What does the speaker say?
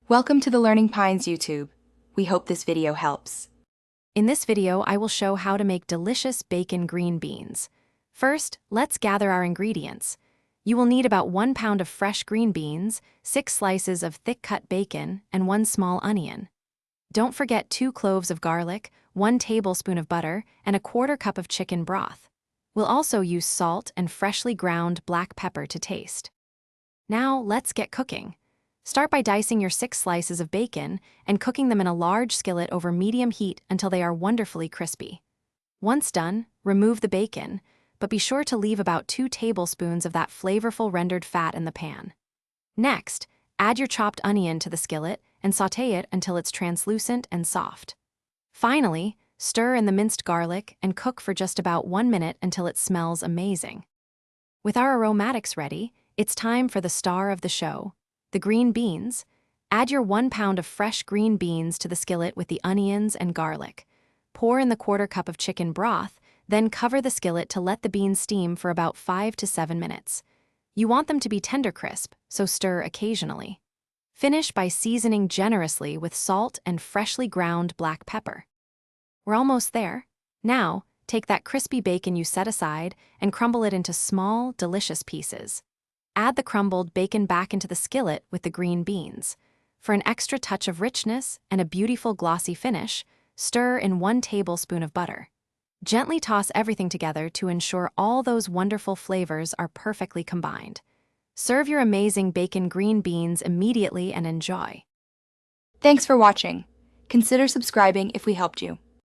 Welcome to the Learning Pines YouTube. We hope this video helps. In this video, I will show how to make delicious bacon green beans. First, let's gather our ingredients. You will need about 1 pound of fresh green beans, 6 slices of thick-cut bacon, and 1 small onion. Don't forget 2 cloves of garlic, 1 tablespoon of butter, and a 1/4 cup of chicken broth. We'll also use salt and freshly ground black pepper to taste. Now, let's get cooking. Start by dicing your 6 slices of bacon and cooking them in a large skillet over medium heat until they are wonderfully crispy. Once done, remove the bacon, but be sure to leave about 2 tablespoons of that flavorful rendered fat in the pan. Next, add your chopped onion to the skillet and sauté it until it's translucent and soft. Finally, stir in the minced garlic and cook for just about 1 minute until it smells amazing. With our aromatics ready, it's time for the star of the show, the green beans. Add your 1 pound of fresh green beans to the skillet with the onions and garlic. Pour in the 1/4 cup of chicken broth, then cover the skillet to let the beans steam for about 5 to 7 minutes. You want them to be tender crisp, so stir occasionally. Finish by seasoning generously with salt and freshly ground black pepper. We're almost there. Now, take that crispy bacon you set aside and crumble it into small, delicious pieces. Add the crumbled bacon back into the skillet with the green beans. For an extra touch of richness and a beautiful glossy finish, stir in 1 tablespoon of butter. Gently toss everything together to ensure all those wonderful flavors are perfectly combined. Serve your amazing bacon green beans immediately and enjoy. Thanks for watching. Consider subscribing if we helped you.